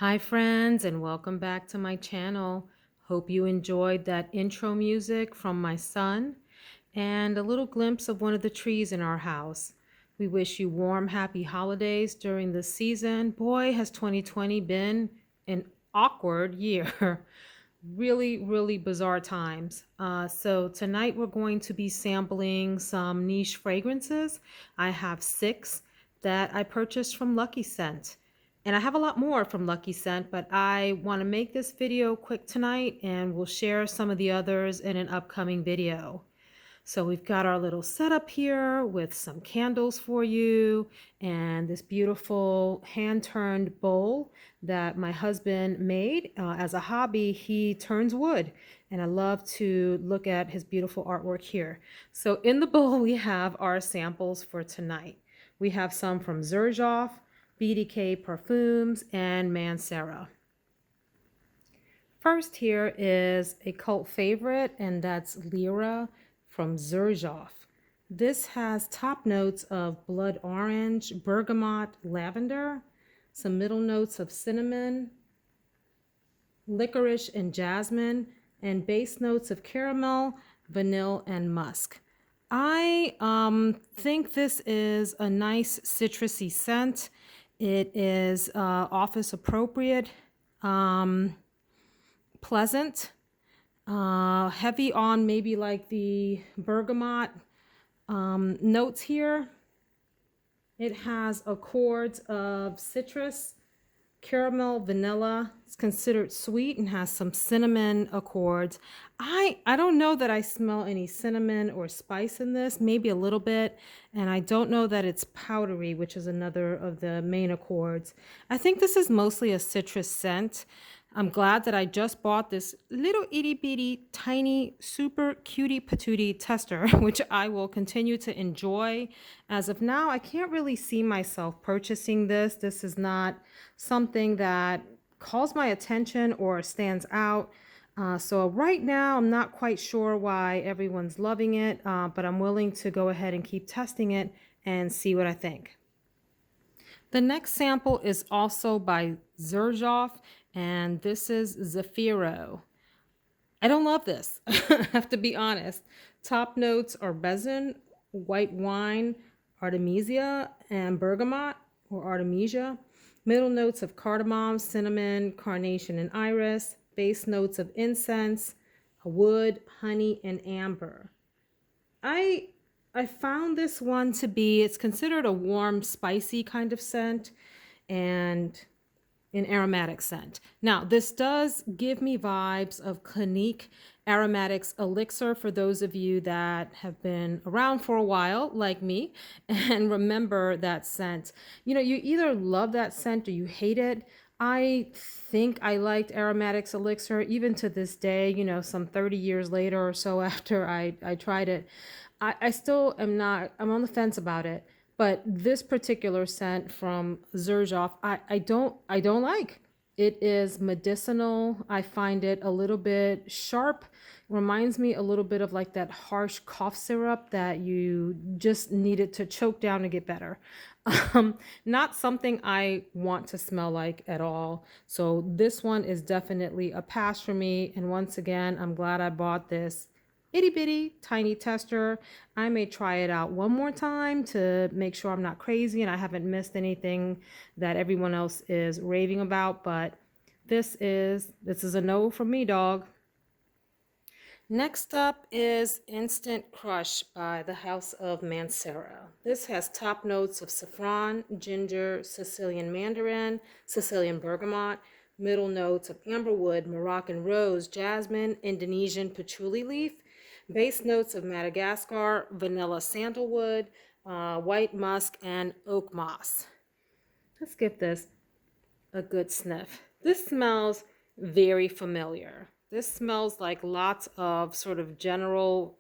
Hi friends, and welcome back to my channel. Hope you enjoyed that intro music from my son and a little glimpse of one of the trees in our house. We wish you warm, happy holidays during this season. Boy, has 2020 been an awkward year. Really bizarre times. So tonight we're going to be sampling some niche fragrances. I have 6 that I purchased from Luckyscent. And I have a lot more from Luckyscent, but I want to make this video quick tonight and we'll share some of the others in an upcoming video. So we've got our little setup here with some candles for you and this beautiful hand-turned bowl that my husband made. As a hobby, he turns wood, and I love to look at his beautiful artwork here. So in the bowl, we have our samples for tonight. We have some from Xerjoff, Bdk Parfums, and Mancera. First here is a cult favorite, and that's Lira from Xerjoff. This has top notes of blood orange, bergamot, lavender, some middle notes of cinnamon, licorice, and jasmine, and base notes of caramel, vanille, and musk. I think this is a nice citrusy scent. It is office appropriate, pleasant, heavy on maybe like the bergamot notes here. It has accords of citrus, caramel, vanilla. It's considered sweet and has some cinnamon accords. I don't know that I smell any cinnamon or spice in this, maybe a little bit. And I don't know that it's powdery, which is another of the main accords. I think this is mostly a citrus scent. I'm glad that I just bought this little itty bitty tiny super cutie patootie tester, which I will continue to enjoy. As of now, I can't really see myself purchasing this. This is not something that calls my attention or stands out. So right now, I'm not quite sure why everyone's loving it, but I'm willing to go ahead and keep testing it and see what I think. The next sample is also by Xerjoff, and this is Zefiro. I don't love this, I have to be honest. Top notes are resin, white wine, artemisia, and bergamot or artemisia. Middle notes of cardamom, cinnamon, carnation, and iris. Base notes of incense, wood, honey, and amber. I found this one to be, it's considered a warm, spicy kind of scent and an aromatic scent. Now, this does give me vibes of Clinique Aromatics Elixir for those of you that have been around for a while, like me, and remember that scent. You know, you either love that scent or you hate it. I think I liked Aromatics Elixir even to this day, you know, some 30 years later or so after I tried it. I still am not, I'm on the fence about it. But this particular scent from Xerjoff, I don't like. It is medicinal. I find it a little bit sharp. Reminds me a little bit of like that harsh cough syrup that you just needed to choke down to get better. Not something I want to smell like at all. So this one is definitely a pass for me. And once again, I'm glad I bought this itty bitty tiny tester. I may try it out one more time to make sure I'm not crazy and I haven't missed anything that everyone else is raving about, but this is a no from me, dog. Next up is Instant Crush by the House of Mancera. This has top notes of saffron, ginger, Sicilian mandarin, Sicilian bergamot, middle notes of amberwood, Moroccan rose, jasmine, Indonesian patchouli leaf, base notes of Madagascar, vanilla sandalwood, white musk, and oak moss. Let's give this a good sniff. This smells very familiar. This smells like lots of sort of general,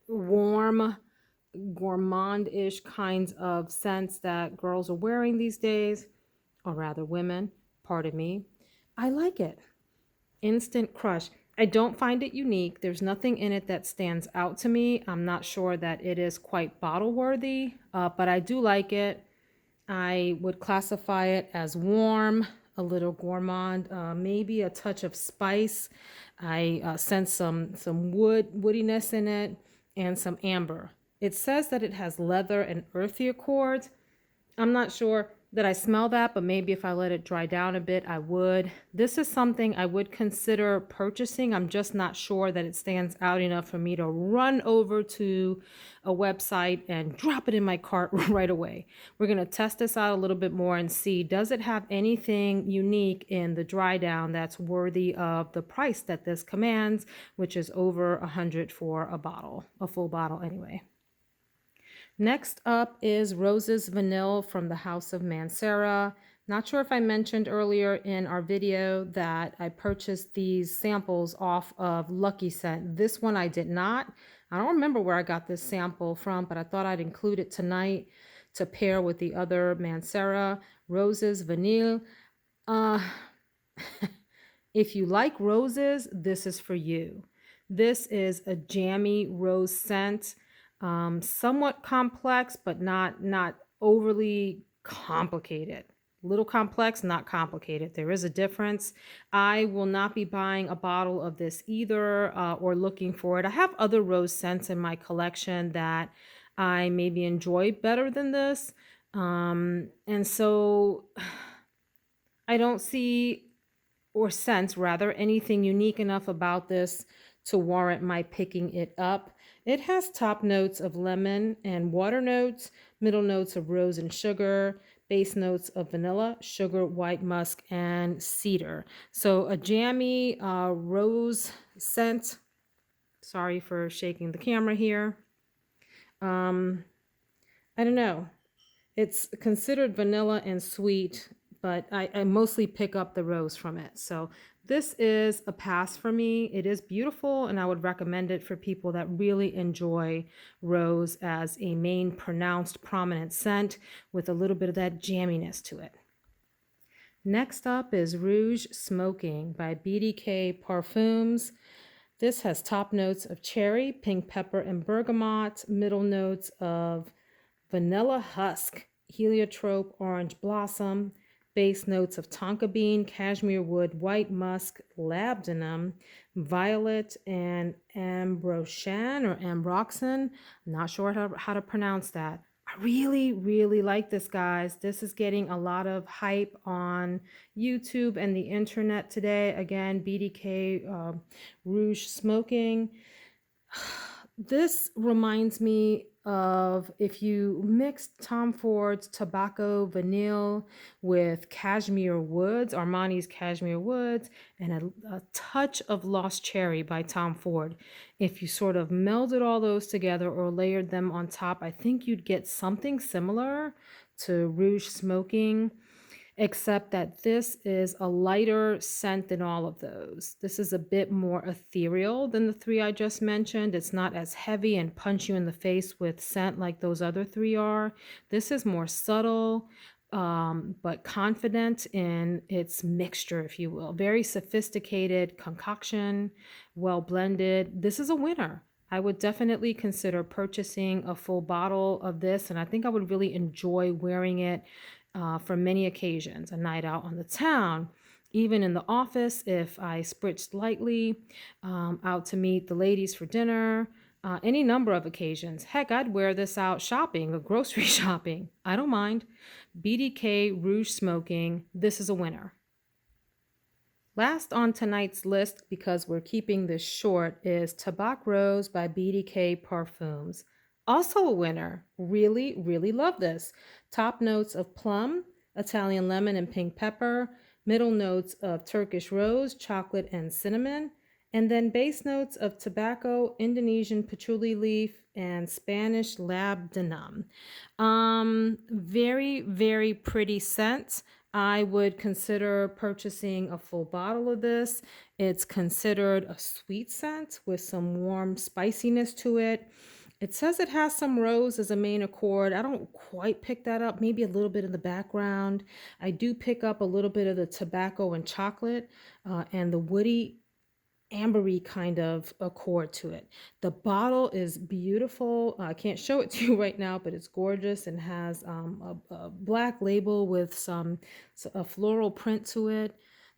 warm, gourmand-ish kinds of scents that girls are wearing these days, or rather women, pardon me. I like it. Instant Crush. I don't find it unique. There's nothing in it that stands out to me. I'm not sure that it is quite bottle worthy, but I do like it. I would classify it as warm, a little gourmand, maybe a touch of spice. I sense some woodiness in it and some amber. It says that it has leather and earthy accords. I'm not sure that I smell that, but maybe if I let it dry down a bit, I would. This is something I would consider purchasing. I'm just not sure that it stands out enough for me to run over to a website and drop it in my cart right away. We're going to test this out a little bit more and see, does it have anything unique in the dry down that's worthy of the price that this commands, which is over $100 for a bottle, a full bottle anyway. Next up is Roses Vanille from the House of Mancera. Not sure if I mentioned earlier in our video that I purchased these samples off of Luckyscent. This one I did not. I don't remember where I got this sample from, but I thought I'd include it tonight to pair with the other Mancera Roses Vanille. If you like roses, this is for you. This is a jammy rose scent. Somewhat complex, but not overly complicated. Little complex, not complicated. There is a difference. I will not be buying a bottle of this either, or looking for it. I have other rose scents in my collection that I maybe enjoy better than this. And so I don't see, or sense rather, anything unique enough about this to warrant my picking it up. It has top notes of lemon and water notes, middle notes of rose and sugar, base notes of vanilla, sugar, white musk, and cedar. So a jammy rose scent. Sorry for shaking the camera here. I don't know. It's considered vanilla and sweet, but I mostly pick up the rose from it. So this is a pass for me. It is beautiful, and I would recommend it for people that really enjoy rose as a main pronounced prominent scent with a little bit of that jamminess to it. Next up is Rouge Smoking by Bdk Parfums. This has top notes of cherry, pink pepper, and bergamot, middle notes of vanilla husk, heliotrope, orange blossom, base notes of tonka bean, cashmere wood, white musk, labdanum, violet, and ambroxan or ambroxan. I'm not sure how to pronounce that. I really like this, guys. This is getting a lot of hype on YouTube and the internet today. Again, BDK Rouge Smoking. This reminds me of if you mix Tom Ford's Tobacco Vanille with Cashmere Woods, Armani's Cashmere Woods, and a touch of Lost Cherry by Tom Ford. If you sort of melded all those together or layered them on top, I think you'd get something similar to Rouge Smoking, except that this is a lighter scent than all of those. This is a bit more ethereal than the three I just mentioned. It's not as heavy and punch you in the face with scent like those other three are. This is more subtle, but confident in its mixture, if you will. Very sophisticated concoction, well blended. This is a winner. I would definitely consider purchasing a full bottle of this, and I think I would really enjoy wearing it for many occasions. A night out on the town, even in the office if I spritzed lightly, out to meet the ladies for dinner, any number of occasions. Heck, I'd wear this out shopping or grocery shopping. I don't mind. BDK Rouge Smoking, this is a winner. Last on tonight's list, because we're keeping this short, is Tabac Rose by BDK Parfums. Also a winner. Really love this. Top notes of plum, Italian lemon, and pink pepper. Middle notes of Turkish rose, chocolate, and cinnamon. And then base notes of tobacco, Indonesian patchouli leaf, and Spanish labdanum. Very pretty scent. I would consider purchasing a full bottle of this. It's considered a sweet scent with some warm spiciness to it. It says it has some rose as a main accord. I don't quite pick that up, maybe a little bit in the background. I do pick up a little bit of the tobacco and chocolate and the woody ambery kind of accord to it. The bottle is beautiful. I can't show it to you right now, but it's gorgeous and has a black label with a floral print to it.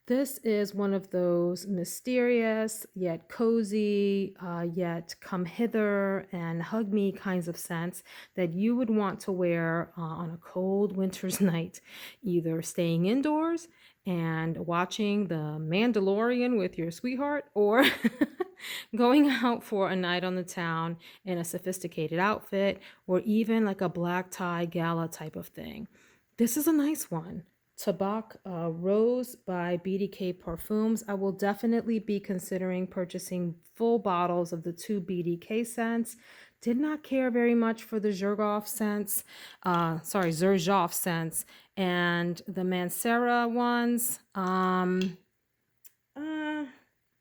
This is one of those mysterious yet cozy, yet come hither and hug me kinds of scents that you would want to wear on a cold winter's night, either staying indoors and watching The Mandalorian with your sweetheart, or going out for a night on the town in a sophisticated outfit, or even like a black tie gala type of thing. This is a nice one. Tabac Rose by Bdk Parfums. I will definitely be considering purchasing full bottles of the two BDK scents. Did not care very much for the Xerjoff scents, Xerjoff scents, and the Mancera ones.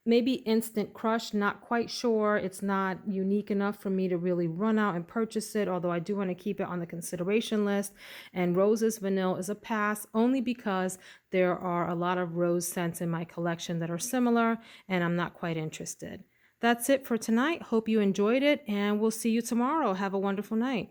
Maybe Instant Crush, not quite sure. It's not unique enough for me to really run out and purchase it, although I do want to keep it on the consideration list. And Rose's Vanille is a pass, only because there are a lot of rose scents in my collection that are similar, and I'm not quite interested. That's it for tonight. Hope you enjoyed it, and we'll see you tomorrow. Have a wonderful night.